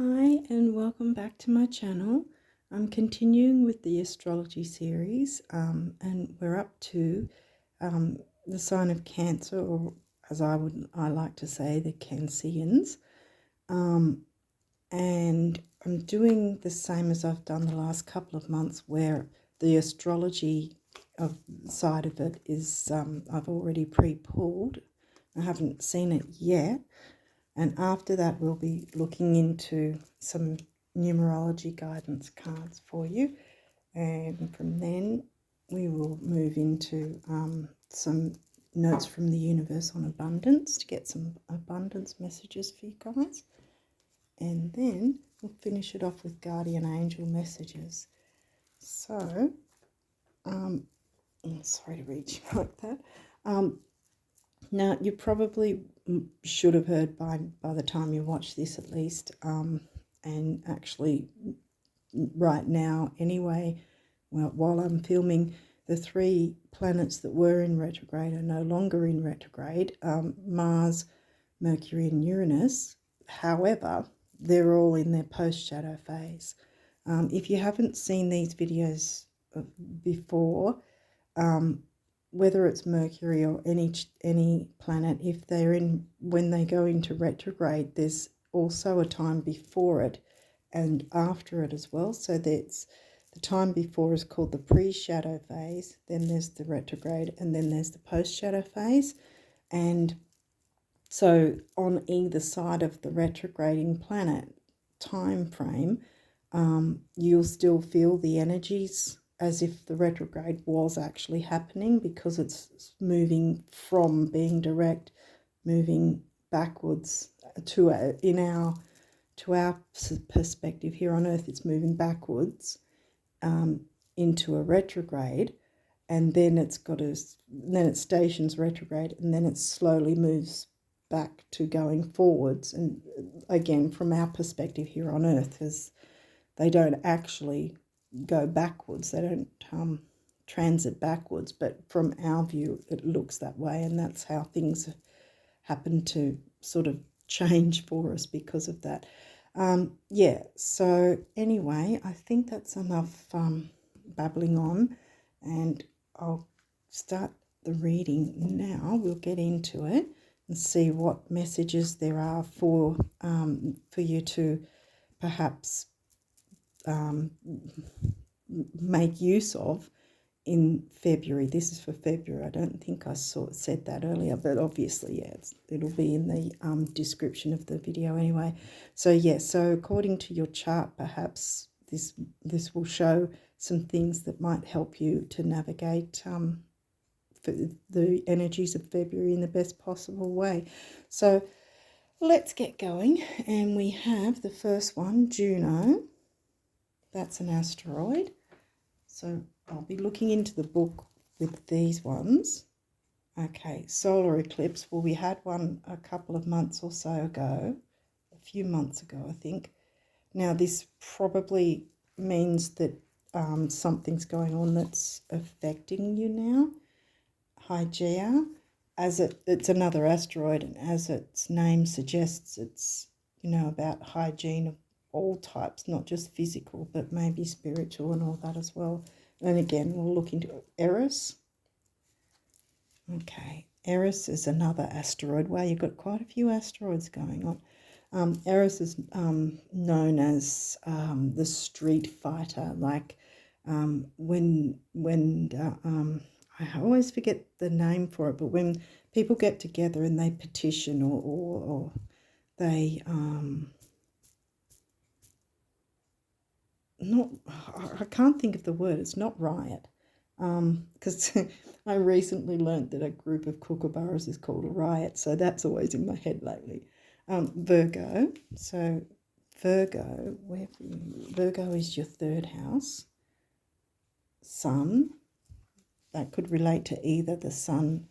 Hi and welcome back to my channel. I'm continuing with the astrology series and we're up to the sign of Cancer, or as I like to say, the Canceans. And I'm doing the same as I've done the last couple of months, where the astrology side of it is I've already pre-pulled. I haven't seen it yet. And after that, we'll be looking into some numerology guidance cards for you. And from then, we will move into some notes from the universe on abundance to get some abundance messages for you guys. And then we'll finish it off with guardian angel messages. So, I'm sorry to read you like that. Now, you probably should have heard by the time you watch this at least, and actually right now anyway, well, while I'm filming, the 3 planets that were in retrograde are no longer in retrograde, Mars, Mercury and Uranus. However, they're all in their post-shadow phase. If you haven't seen these videos before, whether it's Mercury or any planet, if they're in, when they go into retrograde, there's also a time before it and after it as well. So that's the time before is called the pre-shadow phase, then there's the retrograde, and then there's the post-shadow phase. And so on either side of the retrograding planet time frame, you'll still feel the energies as if the retrograde was actually happening, because it's moving from being direct, moving backwards to our perspective here on Earth. It's moving backwards into a retrograde, and then it stations retrograde, and then it slowly moves back to going forwards. And again, from our perspective here on Earth, as they don't actually go backwards, they don't transit backwards, but from our view it looks that way, and that's how things happen to sort of change for us because of that. Yeah, so anyway, I think that's enough babbling on, and I'll start the reading now. We'll get into it and see what messages there are for you to perhaps make use of in February. This is for February. I don't think I said that earlier, but obviously, yeah, it'll be in the description of the video anyway. So yeah, so according to your chart, perhaps this will show some things that might help you to navigate for the energies of February in the best possible way. So let's get going. And we have the first one, Juno. That's an asteroid. So I'll be looking into the book with these ones. Okay, solar eclipse. Well, we had one a couple of months or so ago, a few months ago, I think. Now, this probably means that something's going on that's affecting you now. Hygeia, it's another asteroid, and as its name suggests, it's, about hygiene of all types, not just physical, but maybe spiritual and all that as well. And again, we'll look into Eris. Okay, Eris is another asteroid. Wow, you've got quite a few asteroids going on. Eris is known as the street fighter. Like when I always forget the name for it, but when people get together and they petition or they I can't think of the word. It's not riot, because I recently learnt that a group of kookaburras is called a riot, so that's always in my head lately. Virgo. So Virgo, Virgo is your 3rd house. Sun. That could relate to either the sun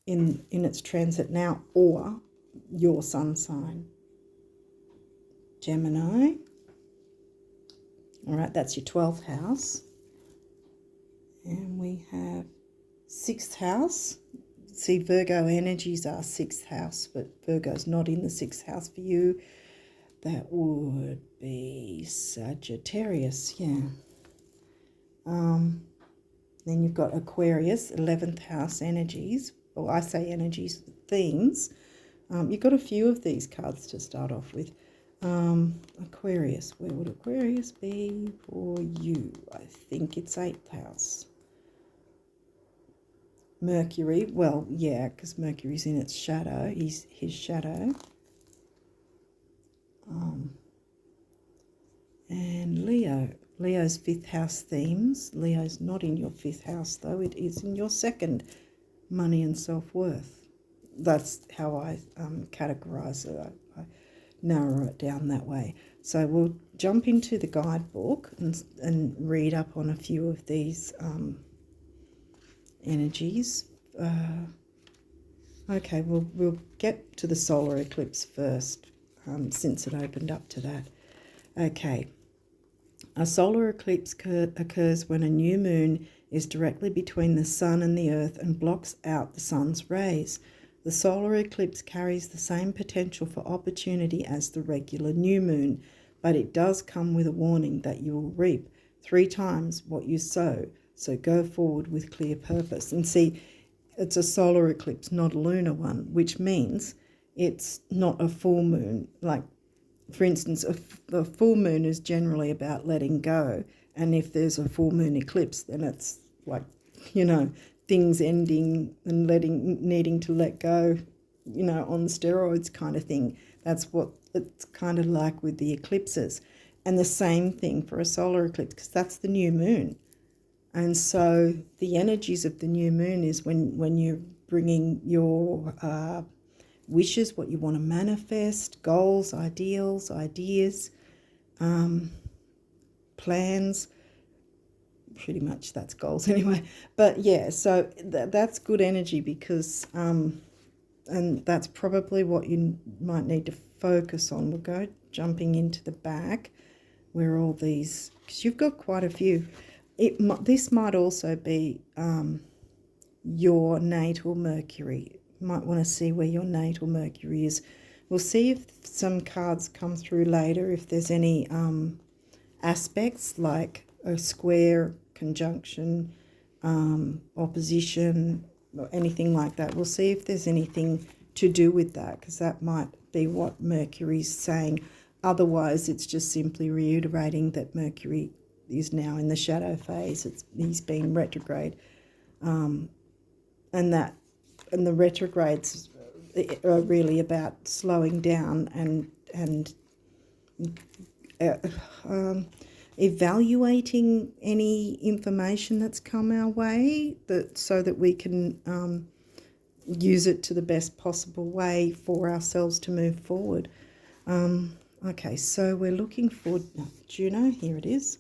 in its transit now or your sun sign. Gemini. All right, that's your 12th house. And we have 6th house. See, Virgo energies are 6th house, but Virgo's not in the 6th house for you. That would be Sagittarius, yeah. Then you've got Aquarius, 11th house energies, or I say energies, themes. You've got a few of these cards to start off with. Aquarius, where would Aquarius be for you? I think it's 8th house. Mercury, well, yeah, because Mercury's in its shadow, his shadow. And Leo's 5th house themes. Leo's not in your 5th house, though. It is in your 2nd, money and self-worth. That's how I categorise it. I narrow it down that way. So we'll jump into the guidebook and read up on a few of these energies. Okay, we'll get to the solar eclipse first, since it opened up to that. Okay. A solar eclipse occurs when a new moon is directly between the sun and the earth and blocks out the sun's rays. The solar eclipse carries the same potential for opportunity as the regular new moon, but it does come with a warning that you will reap 3 times what you sow, so go forward with clear purpose. And see, it's a solar eclipse, not a lunar one, which means it's not a full moon. Like, for instance, a full moon is generally about letting go, and if there's a full moon eclipse, then it's like, things ending and needing to let go, on steroids kind of thing. That's what it's kind of like with the eclipses. And the same thing for a solar eclipse, because that's the new moon. And so the energies of the new moon is when you're bringing your wishes, what you want to manifest, goals, ideals, ideas, plans. Pretty much that's goals anyway. But yeah, so that's good energy because, and that's probably what you might need to focus on. We'll go jumping into the back where all these, because you've got quite a few. This might also be your natal Mercury. You might want to see where your natal Mercury is. We'll see if some cards come through later, if there's any aspects like a square, conjunction, opposition, or anything like that. We'll see if there's anything to do with that, because that might be what Mercury's saying. Otherwise, it's just simply reiterating that Mercury is now in the shadow phase. He's been retrograde, and the retrogrades are really about slowing down and evaluating any information that's come our way, so that we can use it to the best possible way for ourselves to move forward. Okay, so we're looking for Juno. Here it is.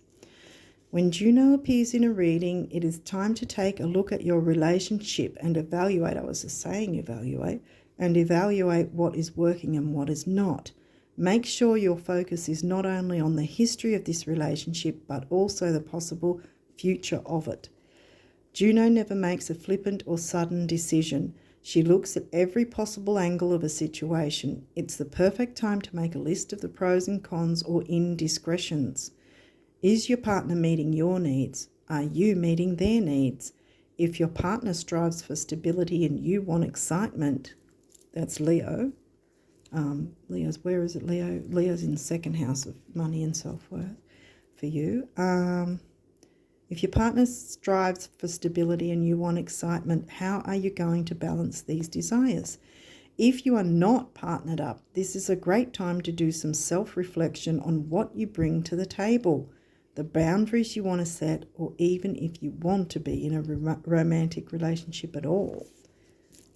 When Juno appears in a reading, it is time to take a look at your relationship and evaluate. I was just saying evaluate, and evaluate what is working and what is not. Make sure your focus is not only on the history of this relationship, but also the possible future of it. Juno never makes a flippant or sudden decision. She looks at every possible angle of a situation. It's the perfect time to make a list of the pros and cons or indiscretions. Is your partner meeting your needs? Are you meeting their needs? If your partner strives for stability and you want excitement, that's Leo. Leo's, where is it, Leo? Leo's in the 2nd house of money and self-worth for you. If your partner strives for stability and you want excitement, how are you going to balance these desires? If you are not partnered up, this is a great time to do some self-reflection on what you bring to the table, the boundaries you want to set, or even if you want to be in a romantic relationship at all.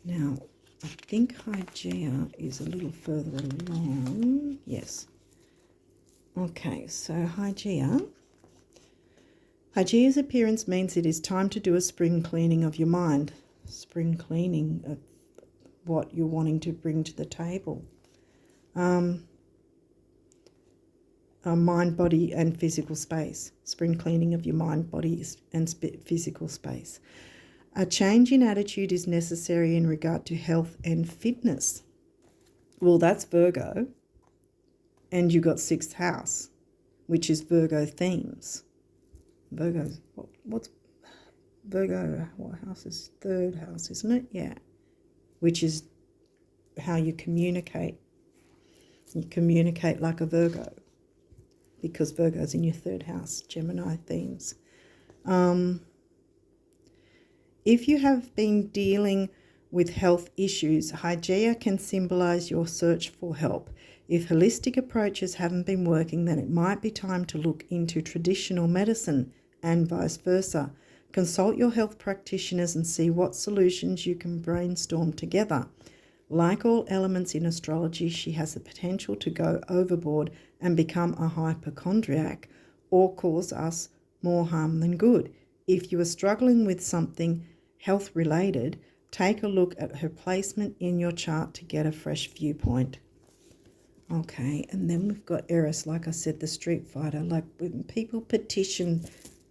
Now, I think Hygeia is a little further along. Yes. Okay, so Hygeia's appearance means it is time to do a spring cleaning of your mind. Spring cleaning of what you're wanting to bring to the table. Mind, body, and physical space. Spring cleaning of your mind, body, and physical space. A change in attitude is necessary in regard to health and fitness. Well, that's Virgo. And you got 6th house, which is Virgo themes. Virgo, what's Virgo? What house is 3rd house, isn't it? Yeah. Which is how you communicate. You communicate like a Virgo, because Virgo's in your 3rd house, Gemini themes. If you have been dealing with health issues, Hygeia can symbolize your search for help. If holistic approaches haven't been working, then it might be time to look into traditional medicine and vice versa. Consult your health practitioners and see what solutions you can brainstorm together. Like all elements in astrology, she has the potential to go overboard and become a hypochondriac or cause us more harm than good. If you are struggling with something health-related, take a look at her placement in your chart to get a fresh viewpoint. Okay, and then we've got Eris, like I said, the street fighter. Like when people petition,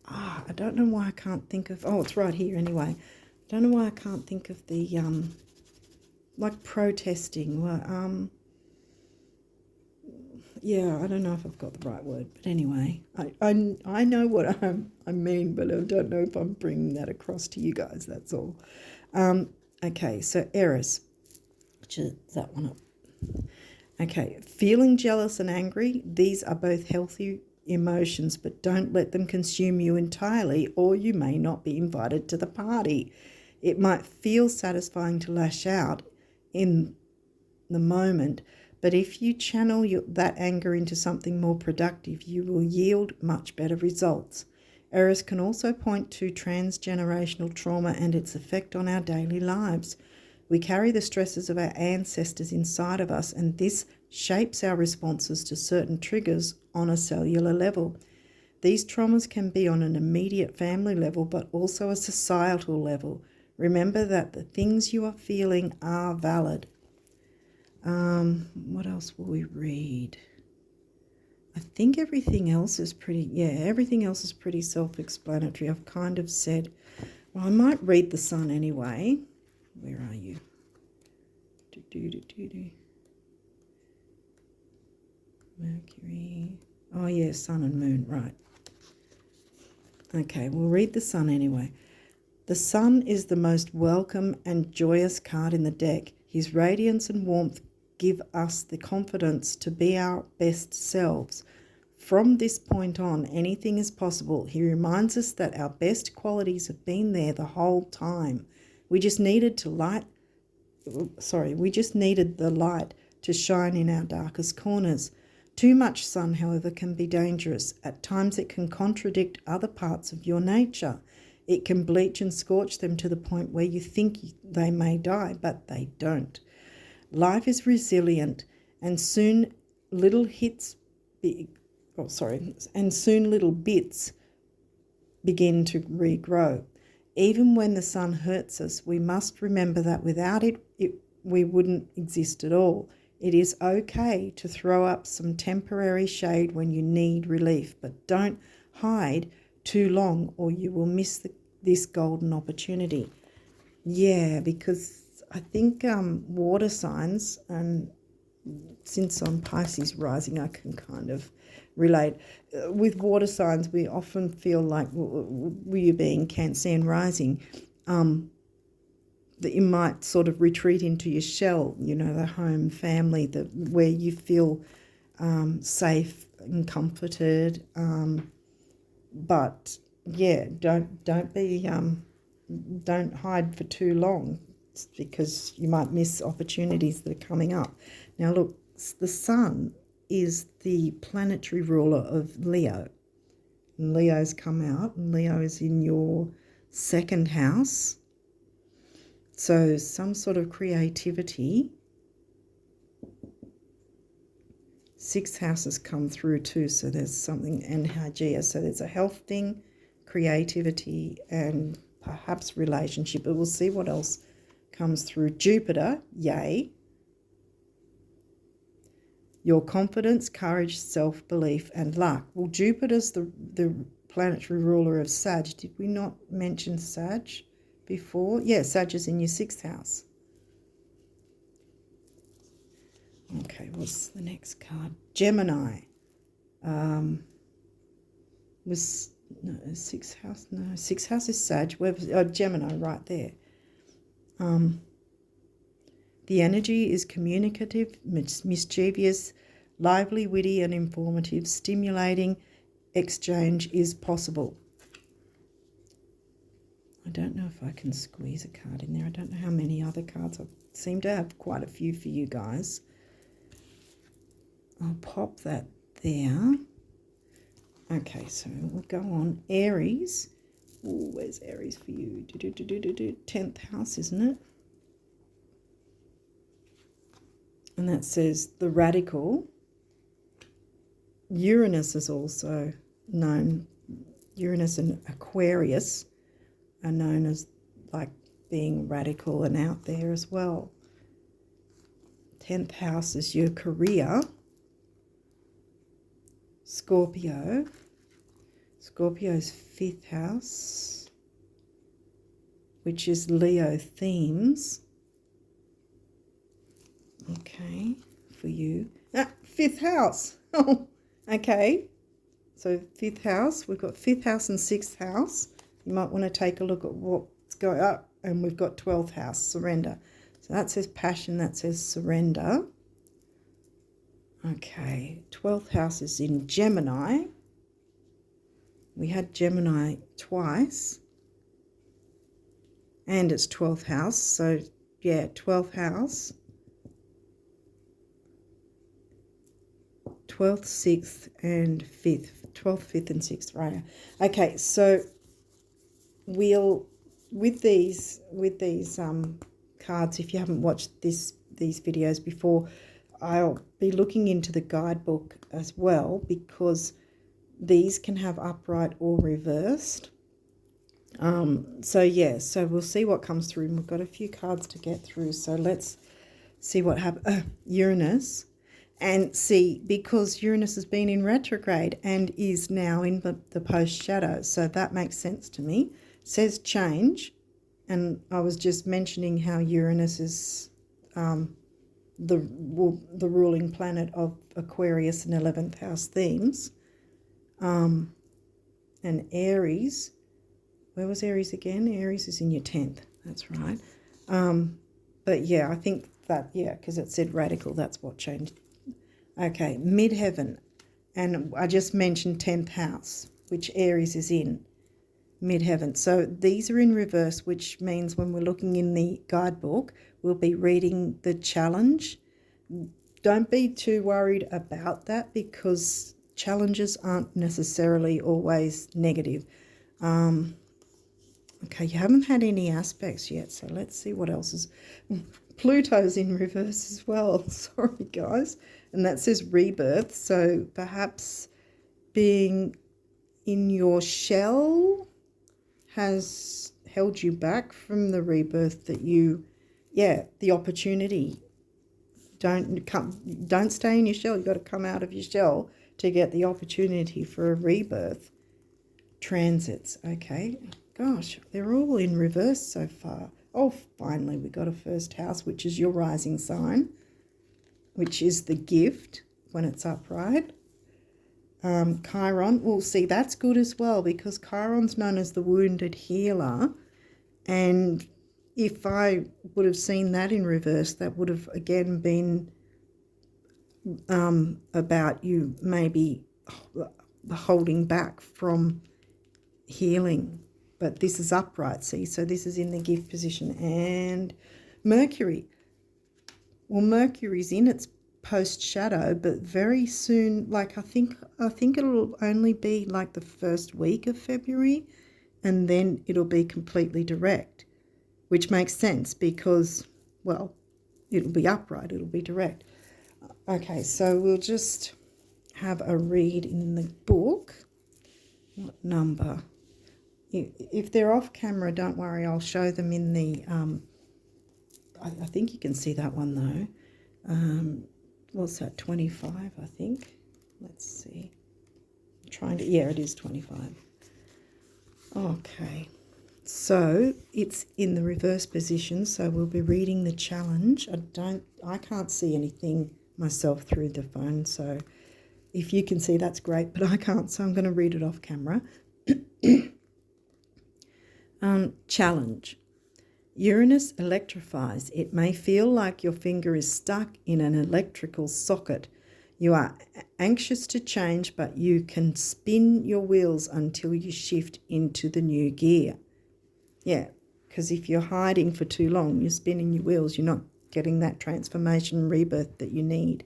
I don't know why I can't think of, it's right here anyway. I don't know why I can't think of the, like protesting. Yeah, I don't know if I've got the right word, but anyway, I know what I mean, but I don't know if I'm bringing that across to you guys, that's all. Okay, so Eris, which is that one up. Okay, feeling jealous and angry, these are both healthy emotions, but don't let them consume you entirely, or you may not be invited to the party. It might feel satisfying to lash out in the moment, but if you channel that anger into something more productive, you will yield much better results. Eris can also point to transgenerational trauma and its effect on our daily lives. We carry the stresses of our ancestors inside of us, and this shapes our responses to certain triggers on a cellular level. These traumas can be on an immediate family level, but also a societal level. Remember that the things you are feeling are valid. What else will we read? I think everything else is pretty self-explanatory. I've kind of said, well, I might read the sun anyway. Where are you? Mercury. Oh, yeah, sun and moon, right. Okay, we'll read the sun anyway. The sun is the most welcome and joyous card in the deck. His radiance and warmth give us the confidence to be our best selves. From this point on, anything is possible. He reminds us that our best qualities have been there the whole time. We just needed the light to shine in our darkest corners. Too much sun, however, can be dangerous. At times it can contradict other parts of your nature. It can bleach and scorch them to the point where you think they may die, but they don't. Life is resilient, and soon little bits begin to regrow. Even when the sun hurts us, we must remember that without it, we wouldn't exist at all. It is okay to throw up some temporary shade when you need relief, but don't hide too long or you will miss this golden opportunity. Yeah, because I think water signs, and since I'm Pisces rising, I can kind of relate. With water signs, we often feel like, we being Cancean rising, that you might sort of retreat into your shell, the home, family, where you feel safe and comforted. But yeah, don't hide for too long, because you might miss opportunities that are coming up. Now look, the sun is the planetary ruler of Leo. And Leo's come out, and Leo is in your 2nd house. So some sort of creativity. 6th house has come through too, so there's something, and Hygeia, so there's a health thing, creativity, and perhaps relationship, but we'll see what else comes through. Jupiter, yay. Your confidence, courage, self-belief, and luck. Well, Jupiter's the planetary ruler of Sag. Did we not mention Sag before? Yeah, Sag is in your 6th house. Okay, what's the next card? Gemini. Was no sixth house? No, sixth house is Sag. Gemini right there. The energy is communicative, mischievous, lively, witty, and informative. Stimulating exchange is possible. I don't know if I can squeeze a card in there. I don't know how many other cards. I seem to have quite a few for you guys. I'll pop that there. Okay, so we'll go on. Aries. Ooh, where's Aries for you? 10th house, isn't it? And that says the radical. Uranus is also known. Uranus and Aquarius are known as like being radical and out there as well. 10th house is your career. Scorpio. Scorpio's 5th house, which is Leo themes. Okay, for you. 5th house. Oh, okay. So 5th house, we've got 5th house and 6th house. You might want to take a look at what's going up. And we've got 12th house, surrender. So that says passion, that says surrender. Okay, 12th house is in Gemini. We had Gemini twice. And it's 12th house. So, yeah, 12th house. 12th, 6th, and 5th. 12th, 5th, and 6th, right. Okay, so we'll, with these cards, if you haven't watched these videos before, I'll be looking into the guidebook as well, because these can have upright or reversed. So we'll see what comes through. And we've got a few cards to get through, so let's see what happens. Uranus. And see, because Uranus has been in retrograde and is now in the post shadow, so that makes sense to me. It says change, and I was just mentioning how Uranus is the ruling planet of Aquarius and 11th house themes. And Aries, where was Aries again? Aries is in your 10th, that's right. But yeah, I think that, yeah, because it said radical, that's what changed. Okay, midheaven, and I just mentioned 10th house, which Aries is in, midheaven. So these are in reverse, which means when we're looking in the guidebook, we'll be reading the challenge. Don't be too worried about that, because challenges aren't necessarily always negative. Okay, you haven't had any aspects yet, so let's see what else is. Pluto's in reverse as well. Sorry, guys. And that says rebirth. So perhaps being in your shell has held you back from the rebirth that you, the opportunity. Don't stay in your shell. You've got to come out of your shell to get the opportunity for a rebirth. Transits, okay. Gosh, they're all in reverse so far. Oh, finally, we got a first house, which is your rising sign, which is the gift when it's upright. Chiron, well, see, that's good as well, because Chiron's known as the wounded healer. And if I would have seen that in reverse, that would have again been about you maybe holding back from healing. But this is upright, see, so this is in the gift position. And Mercury, well, Mercury's in its post shadow, but very soon, like I think it'll only be like the first week of February, and then it'll be completely direct, which makes sense because, well, it'll be upright, it'll be direct. Okay, so we'll just have a read in the book. What number? If they're off camera, don't worry, I'll show them in the, I think you can see that one though. What's that, 25, I think? Let's see. I'm trying to, yeah, it is 25. Okay, so it's in the reverse position, so we'll be reading the challenge. I can't see anything myself through the phone. So if you can see, that's great, but I can't, so I'm going to read it off camera. Challenge. Uranus electrifies. It may feel like your finger is stuck in an electrical socket. You are anxious to change, but you can spin your wheels until you shift into the new gear. Yeah, because if you're hiding for too long, you're spinning your wheels, you're not getting that transformation and rebirth that you need.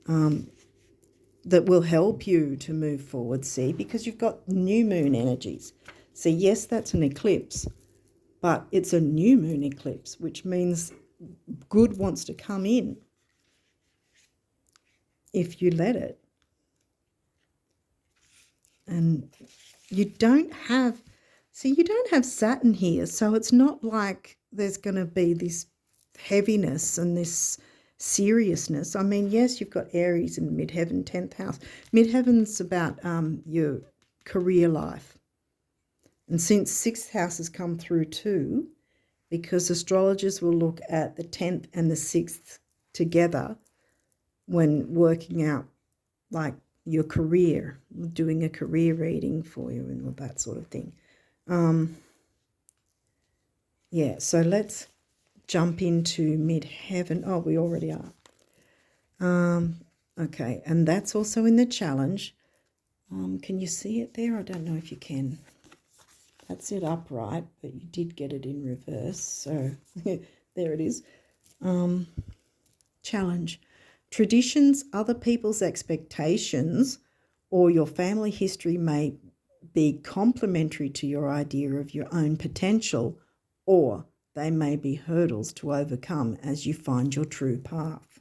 That will help you to move forward, see, because you've got new moon energies. So yes, that's an eclipse, but it's a new moon eclipse, which means good wants to come in if you let it. And you don't have Saturn here, so it's not like there's going to be this heaviness and this seriousness. I mean, yes, you've got Aries in midheaven, 10th house. Midheaven's about your career life. And since 6th house has come through too, because astrologers will look at the 10th and the 6th together when working out like your career, doing a career reading for you and all that sort of thing. Yeah, so let's jump into midheaven. Oh, we already are. Okay, and that's also in the challenge. Can you see it there? I don't know if you can. That's it upright, but you did get it in reverse. So there it is. Challenge. Traditions, other people's expectations, or your family history may be complementary to your idea of your own potential, or they may be hurdles to overcome as you find your true path.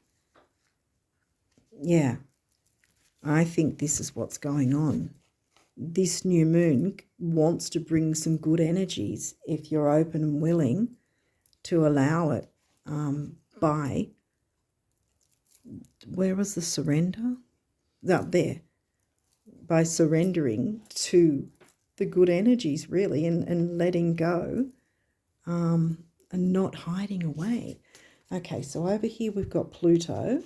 Yeah, I think this is what's going on. This new moon wants to bring some good energies if you're open and willing to allow it by, where was the surrender? Up there. By surrendering to the good energies, really, and letting go and not hiding away. Okay, so over here we've got Pluto.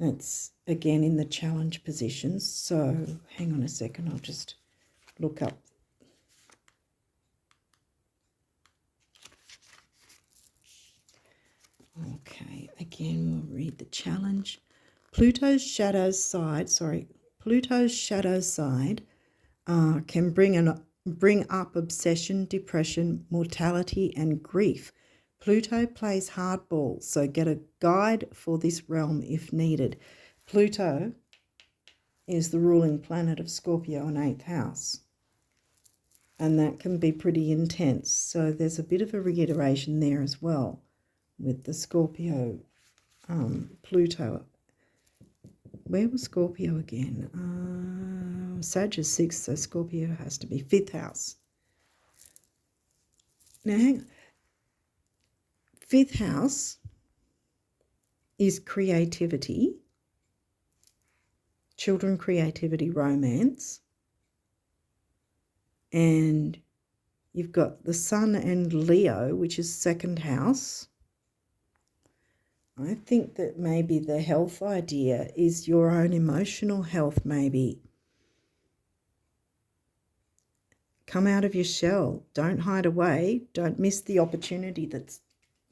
It's again in the challenge position. So hang on a second, I'll just look up. Okay, again we'll read the challenge. Pluto's shadow side can bring up obsession, depression, mortality, and grief. Pluto plays hardball, so get a guide for this realm if needed. Pluto is the ruling planet of Scorpio in 8th house, and that can be pretty intense. So there's a bit of a reiteration there as well with the Scorpio, Pluto. Where was Scorpio again? Sag is 6th, so Scorpio has to be 5th house. Now, hang on. 5th house is creativity, children, creativity, romance. And you've got the Sun and Leo, which is 2nd house. I think that maybe the health idea is your own emotional health, maybe. Come out of your shell. Don't hide away. Don't miss the opportunity that's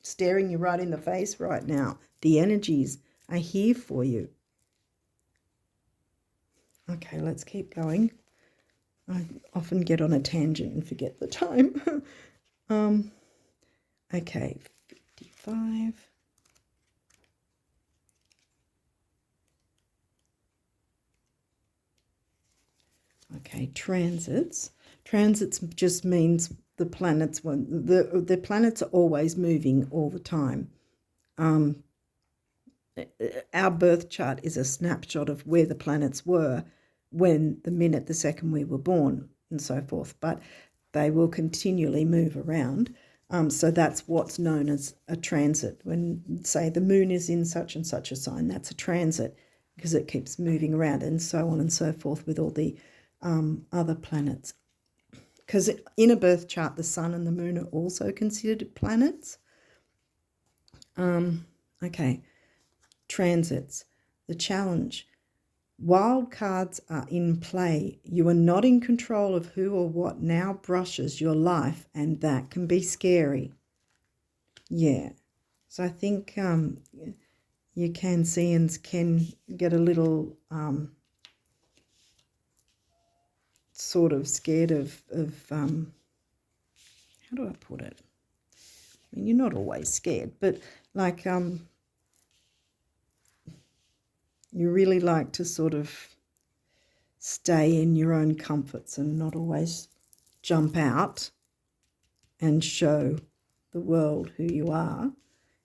staring you right in the face right now. The energies are here for you. Okay, let's keep going. I often get on a tangent and forget the time. Okay, 55. Okay, transits. Transits just means the planets, the planets are always moving all the time. Our birth chart is a snapshot of where the planets were when the second we were born and so forth, but they will continually move around. So that's what's known as a transit. When, say, the moon is in such and such a sign, that's a transit because it keeps moving around, and so on and so forth with all the other planets. Because in a birth chart, the sun and the moon are also considered planets. Okay. transits. The challenge. Wild cards are in play. You are not in control of who or what now brushes your life, and that can be scary. Yeah. So I think you Canceans can get a little sort of scared of how do I put it? I mean, you're not always scared, but like you really like to sort of stay in your own comforts and not always jump out and show the world who you are,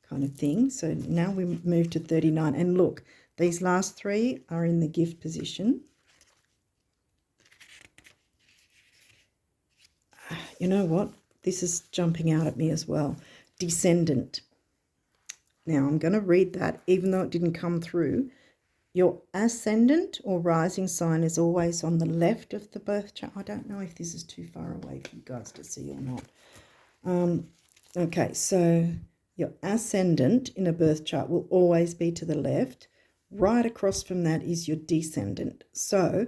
kind of thing. So now we move to 39. And look, these last three are in the gift position. You know what? This is jumping out at me as well. Descendant. Now I'm going to read that even though it didn't come through. Your ascendant or rising sign is always on the left of the birth chart. I don't know if this is too far away for you guys to see or not. Okay, so your ascendant in a birth chart will always be to the left. Right across from that is your descendant. So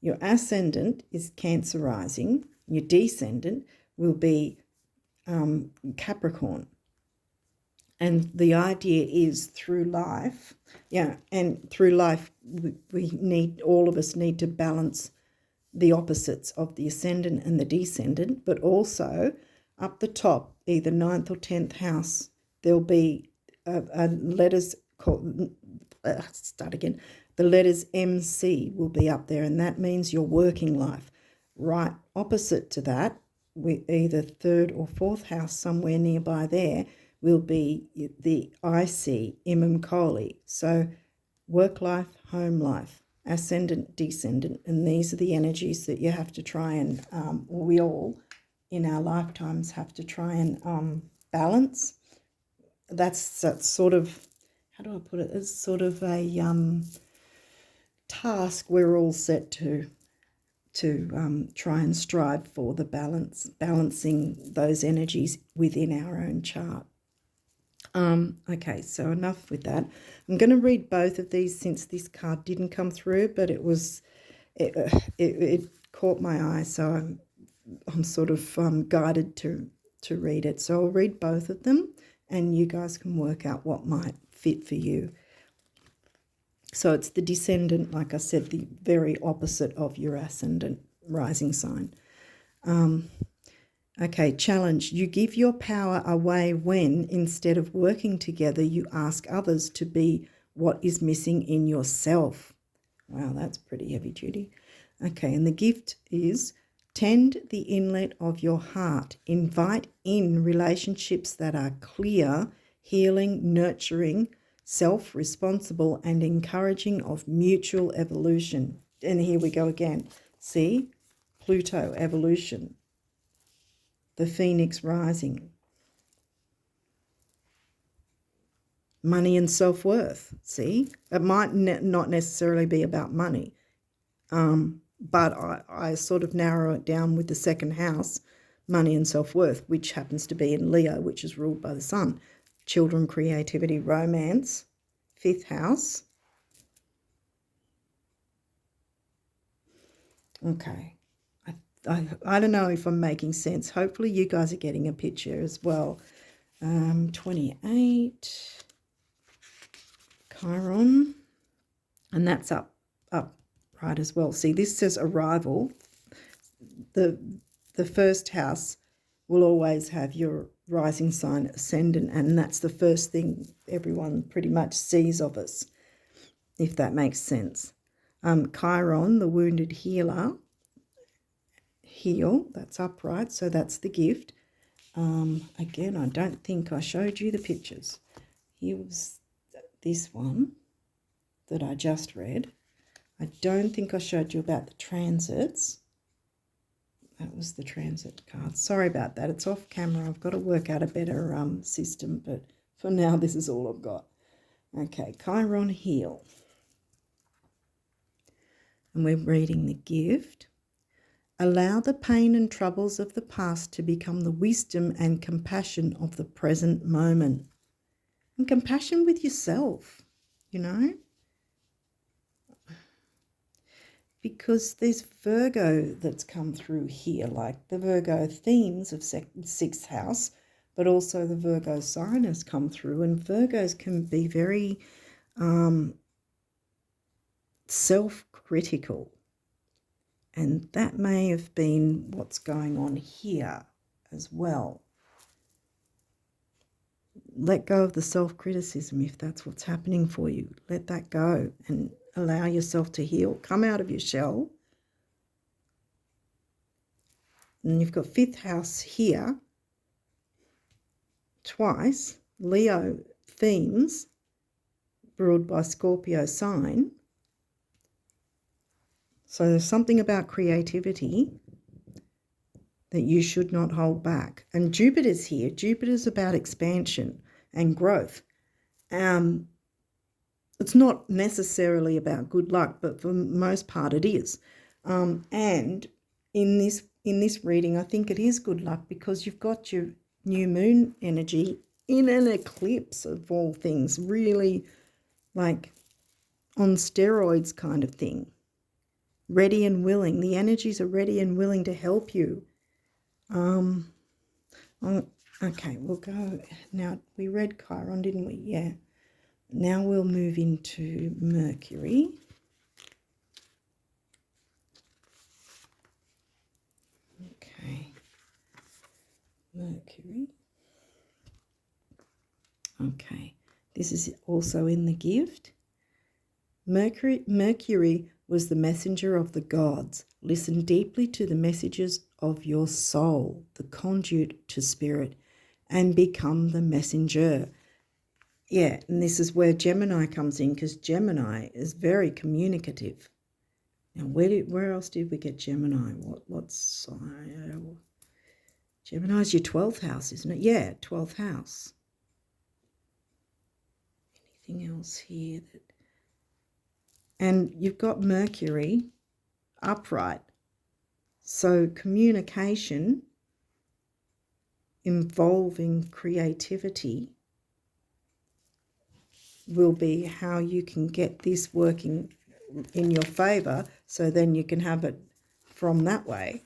your ascendant is Cancer rising. Your descendant will be Capricorn. And the idea is through life, we need, all of us need to balance the opposites of the ascendant and the descendant, but also up the top, either 9th or 10th house, there'll be letters called, the letters MC will be up there, and that means your working life. Right opposite to that, with either 3rd or 4th house somewhere nearby there, will be the IC, Imam Kohli. So work life, home life, ascendant, descendant, and these are the energies that you have to try and, we all in our lifetimes have to try and balance. That's sort of, how do I put it? It's sort of a task we're all set to try and strive for, the balancing those energies within our own chart. Okay, so enough with that. I'm going to read both of these since this card didn't come through, but it caught my eye, so I'm sort of guided to read it. So I'll read both of them, and you guys can work out what might fit for you. So it's the descendant, like I said, the very opposite of your ascendant rising sign. Okay, challenge. You give your power away when, instead of working together, you ask others to be what is missing in yourself. Wow, that's pretty heavy duty. Okay, and the gift is tend the inlet of your heart. Invite in relationships that are clear, healing, nurturing, self-responsible, and encouraging of mutual evolution. And here we go again. See? Pluto, evolution. The Phoenix rising. Money and self-worth. See? It might not necessarily be about money, but I sort of narrow it down with the second house, money and self-worth, which happens to be in Leo, which is ruled by the sun. Children, creativity, romance. 5th house. Okay. I don't know if I'm making sense. Hopefully you guys are getting a picture as well. 28. Chiron. And that's up right as well. See, this says arrival. The first house will always have your rising sign ascendant, and that's the first thing everyone pretty much sees of us, if that makes sense. Chiron, the wounded healer. Heal, that's upright, so that's the gift. Again, I don't think I showed you the pictures. Here was this one that I just read. I don't think I showed you about the transits. That was the transit card. Sorry about that. It's off camera. I've got to work out a better system, but for now, this is all I've got. Okay, Chiron heal. And we're reading the gift. Allow the pain and troubles of the past to become the wisdom and compassion of the present moment. And compassion with yourself. you know, because there's Virgo that's come through here, like the Virgo themes of sixth house, but also the Virgo sign has come through, and Virgos can be very self-critical, and that may have been what's going on here as well. Let go of the self-criticism if that's what's happening for you. Let that go and allow yourself to heal. Come out of your shell. And you've got fifth house here twice. Leo themes ruled by Scorpio sign. So there's something about creativity that you should not hold back. And Jupiter's here. Jupiter's about expansion and growth. It's not necessarily about good luck, but for the most part it is. And in this reading, I think it is good luck because you've got your new moon energy in an eclipse of all things, really like on steroids kind of thing. Ready and willing. The energies are ready and willing to help you. Okay, we'll go. Now, we read Chiron, didn't we? Yeah. Now we'll move into Mercury. Okay. Mercury. Okay. This is also in the gift. Mercury was the messenger of the gods. Listen deeply to the messages of your soul, the conduit to spirit, and become the messenger. Yeah, and this is where Gemini comes in, because Gemini is very communicative. Now, where else did we get Gemini? What's Gemini's your 12th house, isn't it? Yeah, 12th house. Anything else here that? And you've got Mercury upright. So communication involving creativity will be how you can get this working in your favour, so then you can have it from that way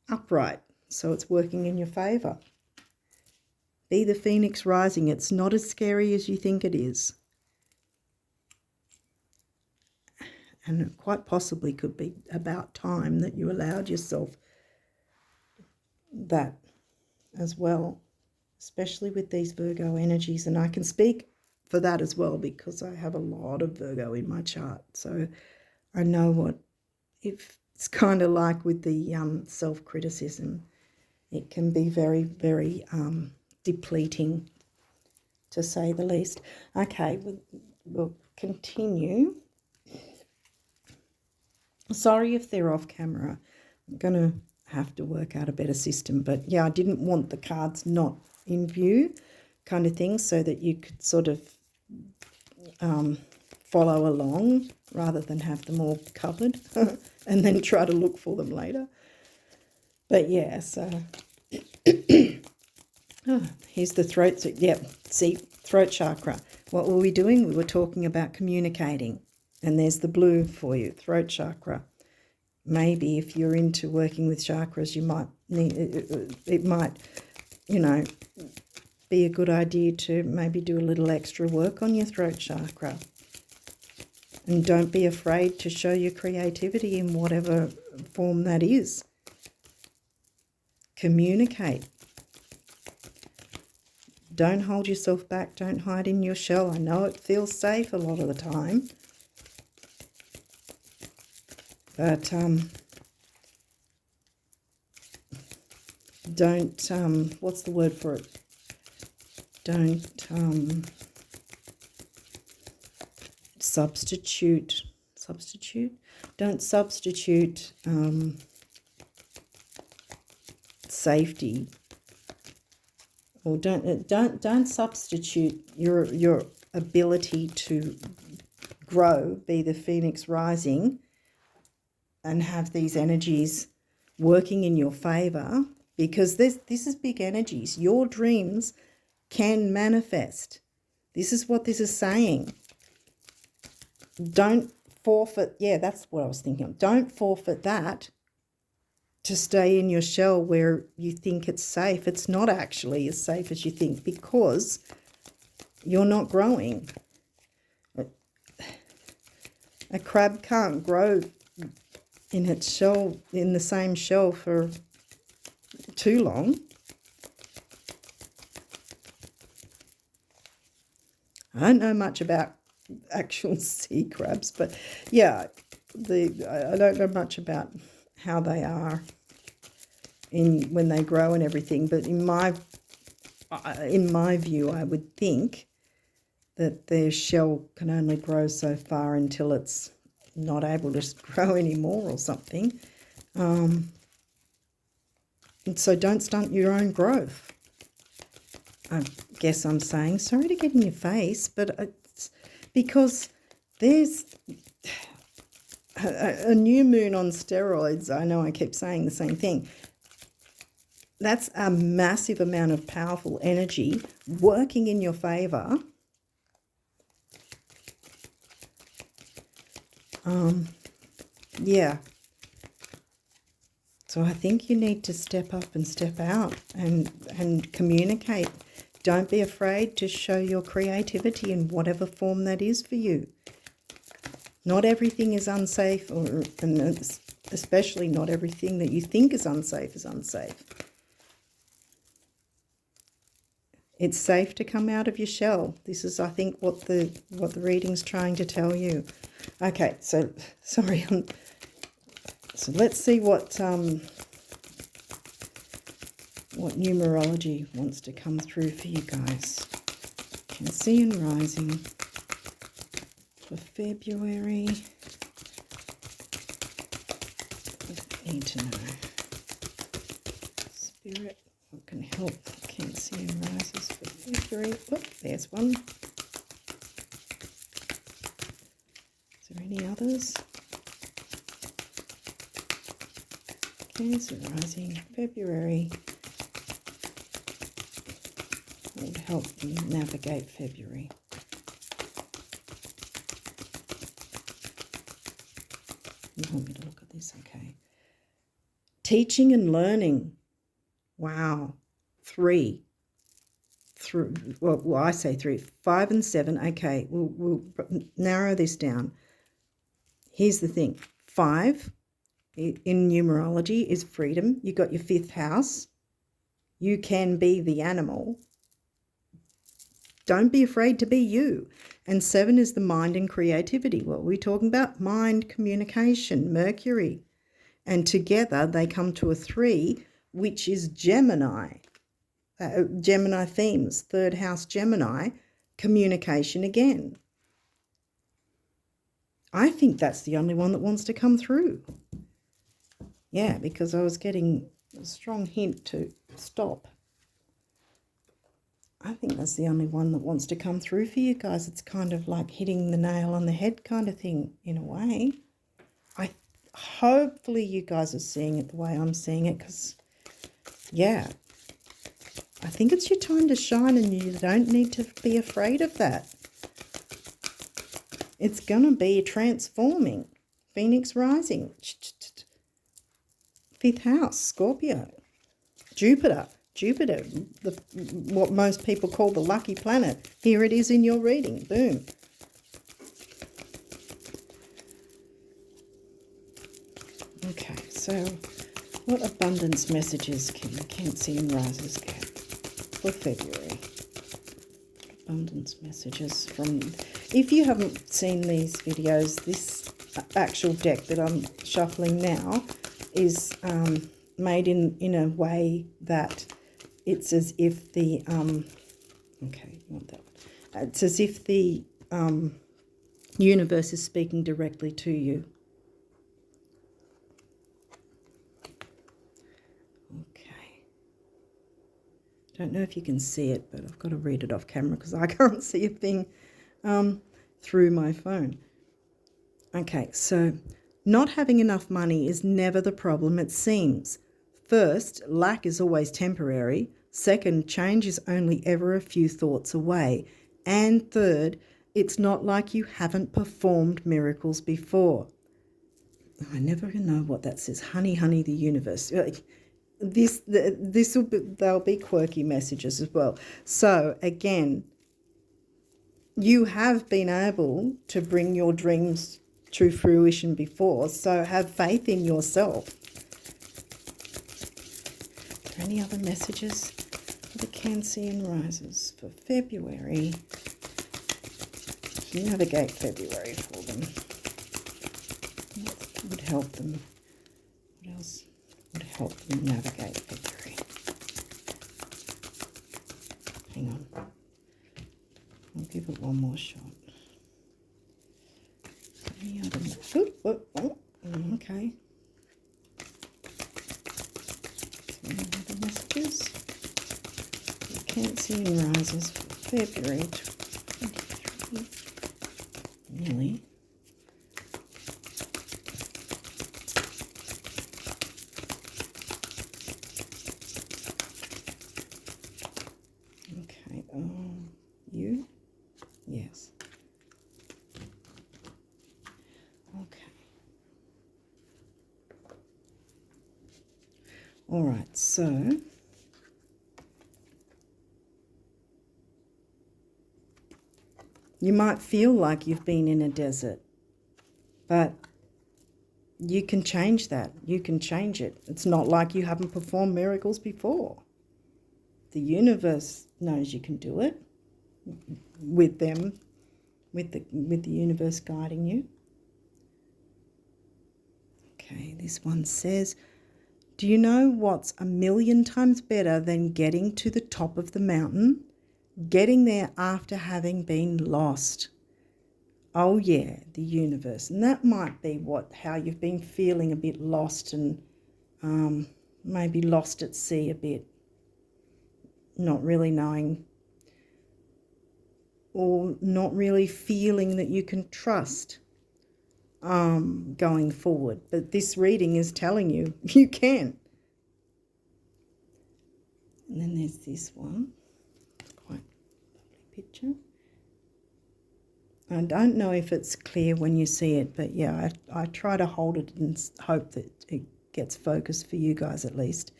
upright, so it's working in your favour. Be the phoenix rising. It's not as scary as you think it is. And it quite possibly could be about time that you allowed yourself that as well, especially with these Virgo energies. And I can speak for that as well because I have a lot of Virgo in my chart. So I know what it's kind of like with the self-criticism. It can be very, very depleting, to say the least. Okay, we'll continue. Sorry if they're off camera. I'm going to have to work out a better system. But, yeah, I didn't want the cards not in view kind of thing, so that you could sort of follow along rather than have them all covered and then try to look for them later. But, yeah, so here's the throat. So, yep, see, throat chakra. What were we doing? We were talking about communicating. And there's the blue for you, throat chakra. Maybe if you're into working with chakras, you might need it might, you know, be a good idea to maybe do a little extra work on your throat chakra. And don't be afraid to show your creativity in whatever form that is. Communicate. Don't hold yourself back. Don't hide in your shell. I know it feels safe a lot of the time. But don't, what's the word for it? Don't substitute. Don't substitute safety, or don't substitute your ability to grow, be the phoenix rising, and have these energies working in your favour, because this is big energies. Your dreams can manifest. This is what this is saying. don't forfeit, yeah, that's what I was thinking of. Don't forfeit that to stay in your shell where you think it's safe. It's not actually as safe as you think because you're not growing. A crab can't grow in its shell, in the same shell for too long. I don't know much about actual sea crabs, but yeah, I don't know much about how they are when they grow and everything. But in my view, I would think that their shell can only grow so far until it's not able to grow anymore or something. And so don't stunt your own growth. I guess I'm saying, sorry to get in your face, but it's because there's a new moon on steroids. I know I keep saying the same thing. That's a massive amount of powerful energy working in your favor. Yeah. So I think you need to step up and step out and communicate. Don't be afraid to show your creativity in whatever form that is for you. Not everything is unsafe, and especially not everything that you think is unsafe is unsafe. It's safe to come out of your shell. This is, I think, what the reading's trying to tell you. Okay, so sorry. So let's see what numerology wants to come through for you guys. Cancean rising for February. I need to know. Spirit, what can help Cancean rises for February? Oh, there's one. Is there any others? Cancer rising February. What would help you navigate February? You want me to look at this? Okay. Teaching and learning. Wow. 3. Well, I say 3. 5 and 7. Okay, we'll narrow this down. Here's the thing. 5 in numerology is freedom. You got your 5th house. You can be the animal. Don't be afraid to be you. And 7 is the mind and creativity. What are we talking about? Mind, communication, Mercury. And together they come to a 3, which is Gemini. Gemini themes, 3rd house Gemini, communication again. I think that's the only one that wants to come through. Yeah, because I was getting a strong hint to stop. I think that's the only one that wants to come through for you guys. It's kind of like hitting the nail on the head kind of thing in a way. Hopefully you guys are seeing it the way I'm seeing it, because, yeah, I think it's your time to shine and you don't need to be afraid of that. It's going to be transforming. Phoenix rising. 5th house, Scorpio. Jupiter, what most people call the lucky planet. Here it is in your reading. Boom. Okay, so what abundance messages can the Cancean risers get for February? Abundance messages from... If you haven't seen these videos, this actual deck that I'm shuffling now is made in a way that it's as if the... okay, you want that one. It's as if the universe is speaking directly to you. Don't know if you can see it, but I've got to read it off camera because I can't see a thing through my phone. Okay, so not having enough money is never the problem it seems. First, lack is always temporary. Second, change is only ever a few thoughts away. And third, It's not like you haven't performed miracles before. I never know what that says. Honey, honey, the universe. There'll be quirky messages as well. So again, you have been able to bring your dreams to fruition before, so have faith in yourself. Are there any other messages for the Cancean risers for February? Navigate February for them. What would help them? What else would help them navigate February? Hang on. I'll give it one more shot. Any other okay. Any other messages? The Cancean risers for February 23. Nearly. Okay. You? Yes. Okay. All right, so you might feel like you've been in a desert, but you can change that. You can change it. It's not like you haven't performed miracles before. The universe knows you can do it with them, with the universe guiding you. Okay, this one says, do you know what's 1,000,000 times better than getting to the top of the mountain? Getting there after having been lost. Oh yeah, the universe. And that might be how you've been feeling, a bit lost and maybe lost at sea a bit. Not really knowing or not really feeling that you can trust going forward. But this reading is telling you you can. And then there's this one. Quite lovely picture. I don't know if it's clear when you see it, but yeah, I try to hold it and hope that it gets focused for you guys at least.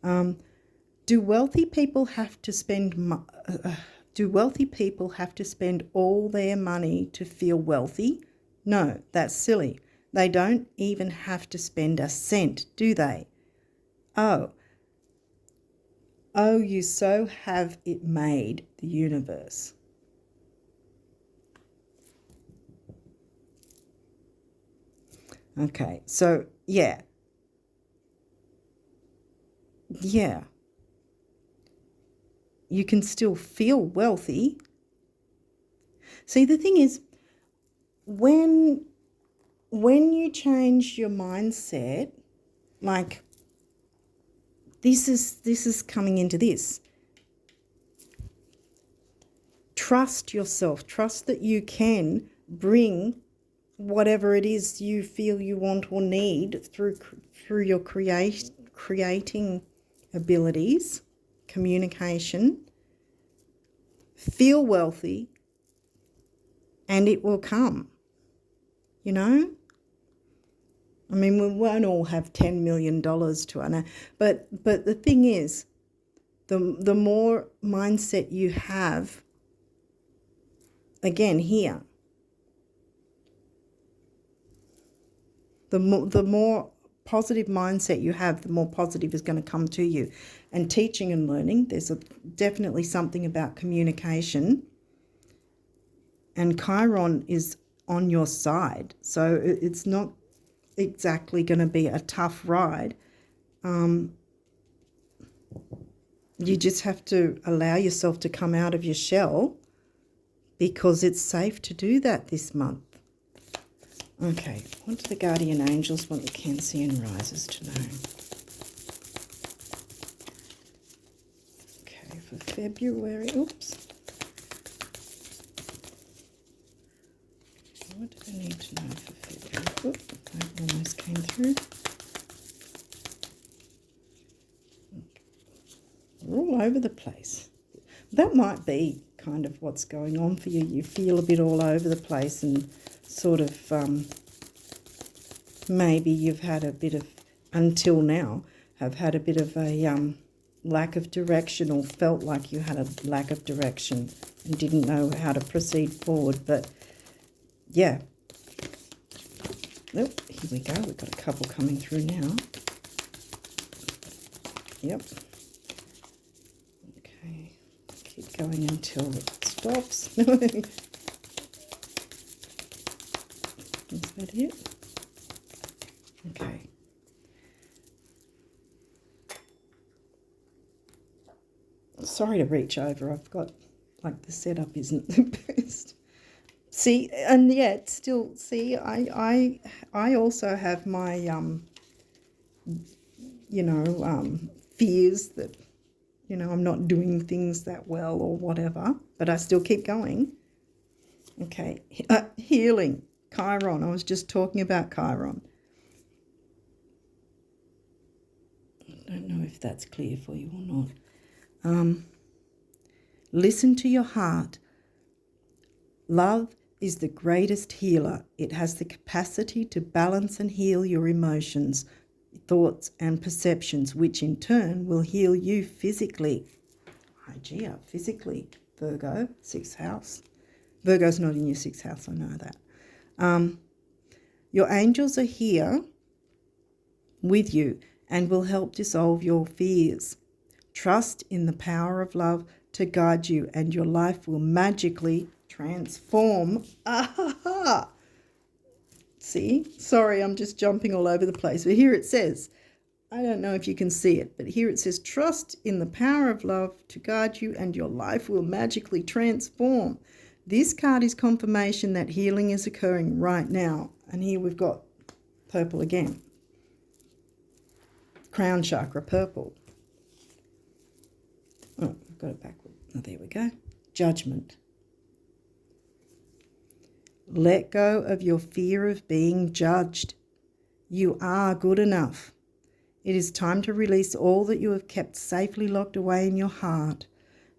Do wealthy people have to spend all their money to feel wealthy? No, that's silly. They don't even have to spend a cent, do they? Oh, you so have it made, the universe. Okay, so yeah. You can still feel wealthy. See, the thing is, when you change your mindset, like this is coming into this. Trust yourself. Trust that you can bring whatever it is you feel you want or need through your creating abilities, communication. Feel wealthy, and it will come. You know? I mean, we won't all have $10 million to honor, but the thing is, the more mindset you have, again here, the more positive mindset you have, the more positive is going to come to you. And teaching and learning, there's definitely something about communication. And Chiron is on your side, so it's not exactly going to be a tough ride. You just have to allow yourself to come out of your shell, because it's safe to do that this month. Okay, what do the guardian angels want the Cancean risers to know? Okay, for February, oops. What do I need to know for February? Oop, that almost came through. Okay. We're all over the place. That might be kind of what's going on for you. You feel a bit all over the place and sort of maybe you've had a bit of, until now, have had a bit of a lack of direction, or felt like you had a lack of direction and didn't know how to proceed forward. But yeah. Oh, here we go. We've got a couple coming through now. Yep. Okay. Keep going until it stops. Is that it? Okay. Sorry to reach over. I've got, like, the setup isn't the best. See, and yet still, see, I also have my, you know, fears that, you know, I'm not doing things that well or whatever, but I still keep going. Okay, healing, Chiron. I was just talking about Chiron. I don't know if that's clear for you or not. Listen to your heart. Love is the greatest healer. It has the capacity to balance and heal your emotions, thoughts and perceptions, which in turn will heal you physically. Hygeia, physically, Virgo, 6th house. Virgo's not in your 6th house, I know that. Your angels are here with you and will help dissolve your fears. Trust in the power of love to guide you, and your life will magically transform. Ah, see? Sorry, I'm just jumping all over the place. But here it says, I don't know if you can see it, but here it says, trust in the power of love to guide you and your life will magically transform. This card is confirmation that healing is occurring right now. And here we've got purple again. Crown chakra, purple. Oh, I've got it backward. Oh, there we go. Judgment. Let go of your fear of being judged. You are good enough. It is time to release all that you have kept safely locked away in your heart.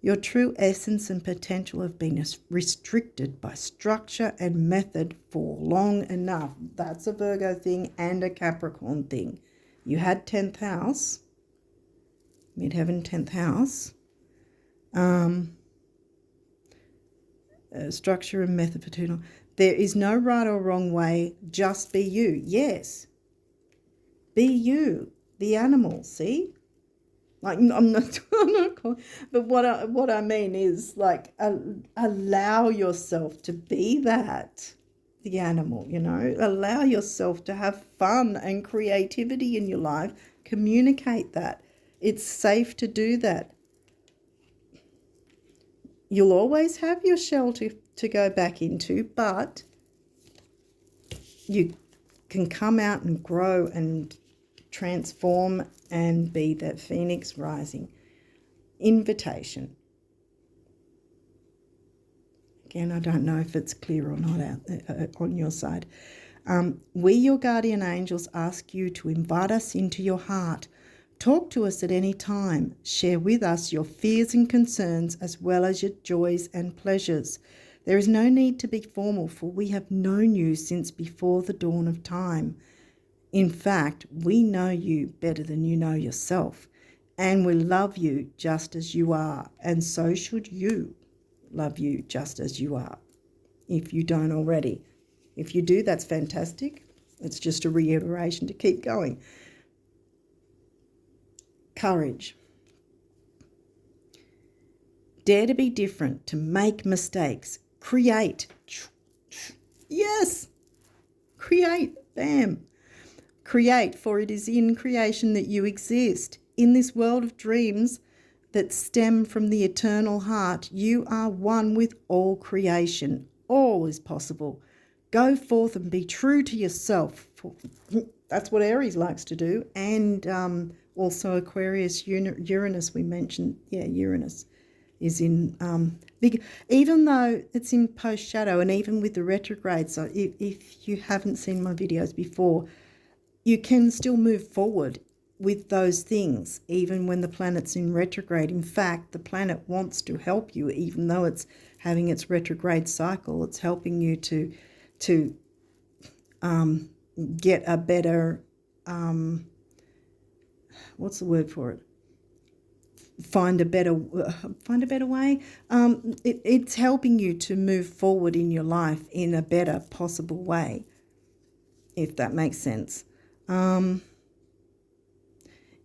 Your true essence and potential have been restricted by structure and method for long enough. That's a Virgo thing and a Capricorn thing. You had 10th house, midheaven 10th house. Structure and method for too long. There is no right or wrong way, just be you. Yes, be you, the animal, see? Like, I'm not but what I mean is, like, allow yourself to be that, the animal, you know? Allow yourself to have fun and creativity in your life. Communicate that. It's safe to do that. You'll always have your shell to go back into, but you can come out and grow and transform and be that phoenix rising. Invitation. Again, I don't know if it's clear or not out there, on your side. We, your guardian angels, ask you to invite us into your heart. Talk to us at any time. Share with us your fears and concerns as well as your joys and pleasures. There is no need to be formal, for we have known you since before the dawn of time. In fact, we know you better than you know yourself, and we love you just as you are, and so should you love you just as you are, if you don't already. If you do, that's fantastic. It's just a reiteration to keep going. Courage. Dare to be different, to make mistakes. Create. Yes. Create. Bam. Create, for it is in creation that you exist. In this world of dreams that stem from the eternal heart, you are one with all creation. All is possible. Go forth and be true to yourself. That's what Aries likes to do. And also Aquarius, Uranus, we mentioned. Yeah, Uranus is in big, even though it's in post shadow, and even with the retrograde. So if you haven't seen my videos before, you can still move forward with those things, even when the planet's in retrograde. In fact, the planet wants to help you, even though it's having its retrograde cycle. It's helping you to get a better, what's the word for it? Find a better way. It's helping you to move forward in your life in a better possible way, if that makes sense. In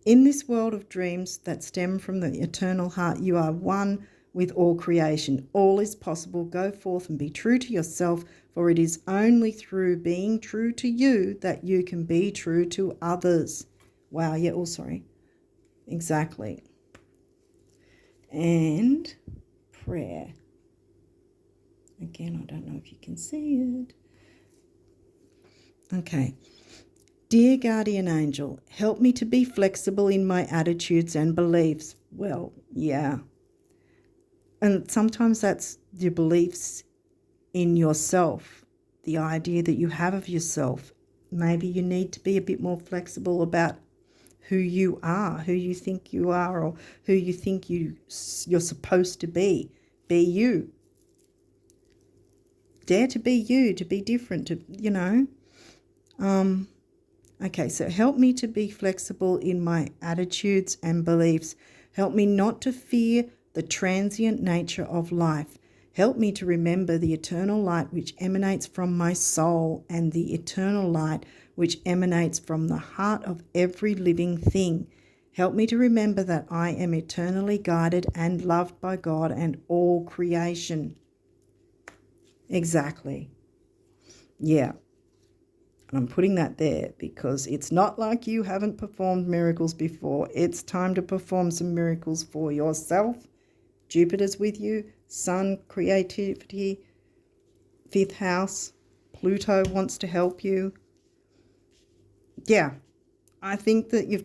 this world of dreams that stem from the eternal heart, you are one with all creation. All is possible. Go forth and be true to yourself, for it is only through being true to you that you can be true to others. Wow, yeah, oh, sorry. Exactly. And prayer. Again, I don't know if you can see it. Okay. Dear guardian angel, help me to be flexible in my attitudes and beliefs. Well, yeah. And sometimes that's your beliefs in yourself, the idea that you have of yourself. Maybe you need to be a bit more flexible about who you are, who you think you are, or who you think you're supposed to be. Be you. Dare to be you, to be different, Okay, so help me to be flexible in my attitudes and beliefs. Help me not to fear the transient nature of life. Help me to remember the eternal light which emanates from my soul and the eternal light which emanates from the heart of every living thing. Help me to remember that I am eternally guided and loved by God and all creation. Exactly. Yeah. And I'm putting that there because it's not like you haven't performed miracles before. It's time to perform some miracles for yourself. Jupiter's with you. Sun, creativity, 5th house. Pluto wants to help you. Yeah, I think that you've